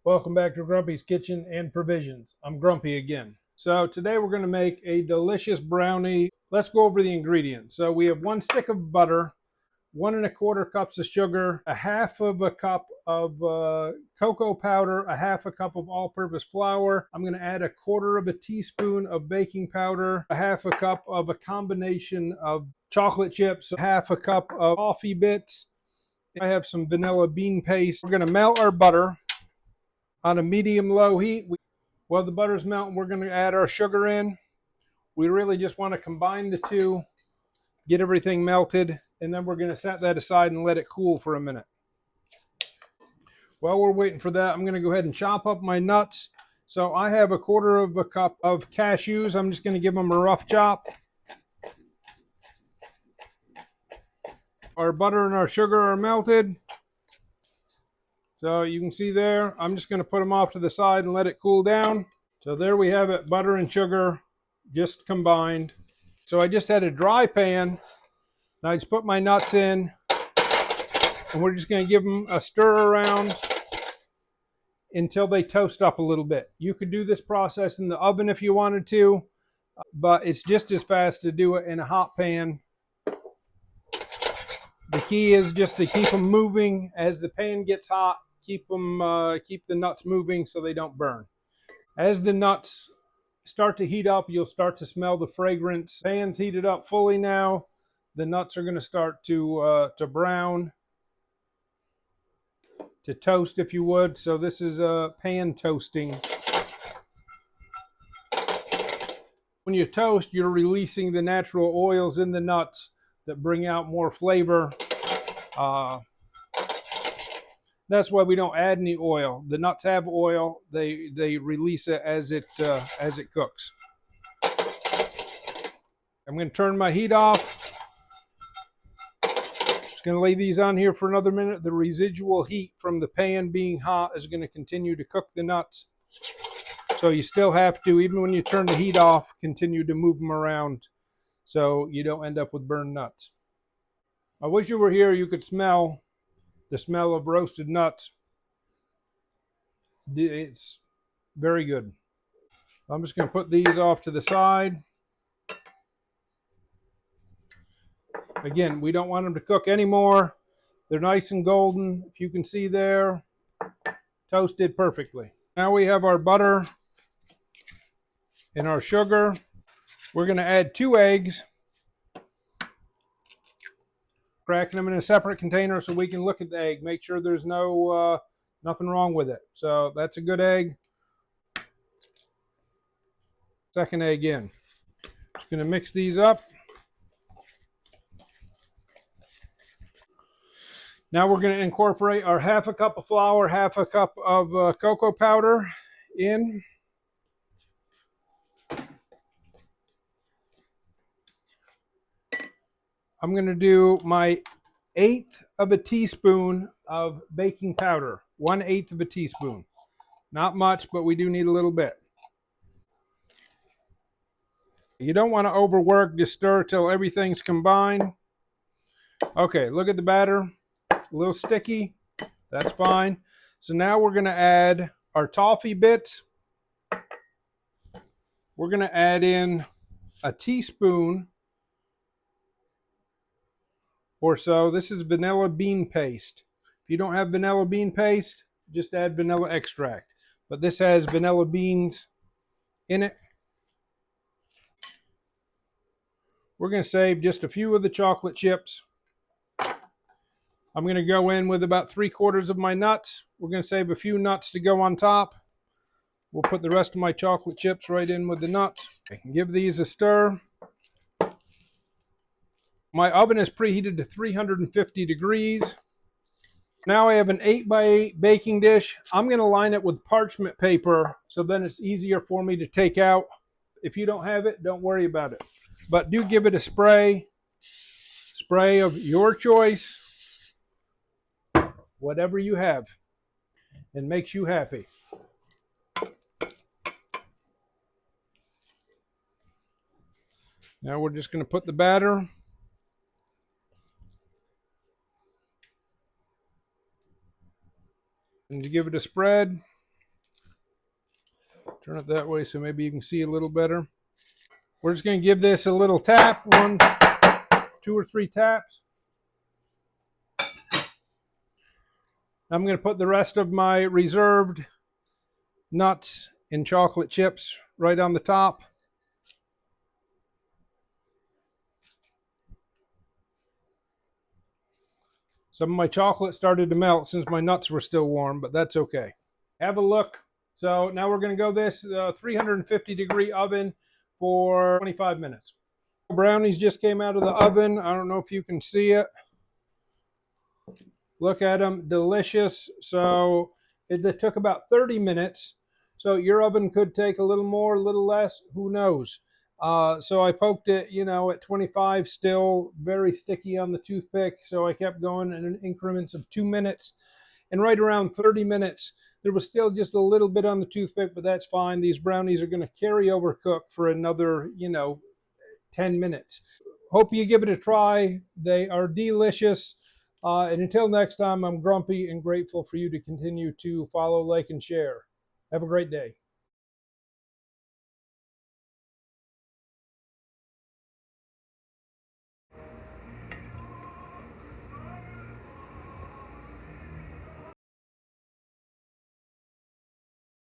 Welcome back to Grumpy's Kitchen and Provisions. I'm Grumpy again. So today we're going to make a delicious brownie. Let's go over the ingredients. So we have 1 stick of butter, 1¼ cups of sugar, a half of a cup of cocoa powder, a half a cup of all-purpose flour. I'm going to add 1/4 teaspoon of baking powder, a half a cup of a combination of chocolate chips, half a cup of toffee bits. I have some vanilla bean paste. We're going to melt our butter on a medium-low heat. While the butter's melting, we're going to add our sugar in. We really just want to combine the two, get everything melted, and then we're going to set that aside and let it cool for a minute. While we're waiting for that, I'm going to go ahead and chop up my nuts. So I have 1/4 cup of cashews. I'm just going to give them a rough chop. Our butter and our sugar are melted. So you can see there, I'm just going to put them off to the side and let it cool down. So there we have it, butter and sugar just combined. So I just had a dry pan. Now I just put my nuts in, and we're just going to give them a stir around until they toast up a little bit. You could do this process in the oven if you wanted to, but it's just as fast to do it in a hot pan. The key is just to keep them moving as the pan gets hot. Keep the nuts moving so they don't burn. As the nuts start to heat up, you'll start to smell the fragrance. Pan's heated up fully now. The nuts are going to start to brown, to toast, if you would. So this is pan toasting. When you toast, you're releasing the natural oils in the nuts that bring out more flavor. That's why we don't add any oil. The nuts have oil. They release it as it cooks. I'm going to turn my heat off. Just going to lay these on here for another minute. The residual heat from the pan being hot is going to continue to cook the nuts. So you still have to, even when you turn the heat off, continue to move them around so you don't end up with burned nuts. I wish you were here. You could smell the smell of roasted nuts. It's very good. I'm just going to put these off to the side. Again, we don't want them to cook anymore. They're nice and golden. If you can see there, toasted perfectly. Now we have our butter and our sugar. We're going to add 2 eggs. Cracking them in a separate container so we can look at the egg. Make sure there's nothing wrong with it. So that's a good egg. Second egg in. Just going to mix these up. Now we're going to incorporate our half a cup of flour, half a cup of cocoa powder in. I'm going to do my 1/8 teaspoon of baking powder. 1/8 teaspoon. Not much, but we do need a little bit. You don't want to overwork. Just stir till everything's combined. Okay, look at the batter. A little sticky. That's fine. So now we're going to add our toffee bits. We're going to add in a teaspoon or so. This is vanilla bean paste. If you don't have vanilla bean paste, just add vanilla extract. But this has vanilla beans in it. We're going to save just a few of the chocolate chips. I'm going to go in with about 3/4 of my nuts. We're going to save a few nuts to go on top. We'll put the rest of my chocolate chips right in with the nuts. I can give these a stir. My oven is preheated to 350 degrees. Now I have an 8x8 baking dish. I'm going to line it with parchment paper so then it's easier for me to take out. If you don't have it, don't worry about it. But do give it a spray. Spray of your choice. Whatever you have and makes you happy. Now we're just going to put the batter and to give it a spread. Turn it that way so maybe you can see a little better. We're just going to give this a little tap, 1, 2 or 3 taps. I'm going to put the rest of my reserved nuts and chocolate chips right on the top. Some of my chocolate started to melt since my nuts were still warm, but that's okay. Have a look. So now we're going to go this 350-degree oven for 25 minutes. Brownies just came out of the oven. I don't know if you can see it. Look at them, delicious. So it took about 30 minutes. So your oven could take a little more, a little less, who knows. So I poked it, at 25, still very sticky on the toothpick. So I kept going in increments of 2 minutes. And right around 30 minutes, there was still just a little bit on the toothpick, but that's fine. These brownies are going to carry over cook for another, 10 minutes. Hope you give it a try. They are delicious. And until next time, I'm grumpy and grateful for you to continue to follow, like, and share. Have a great day.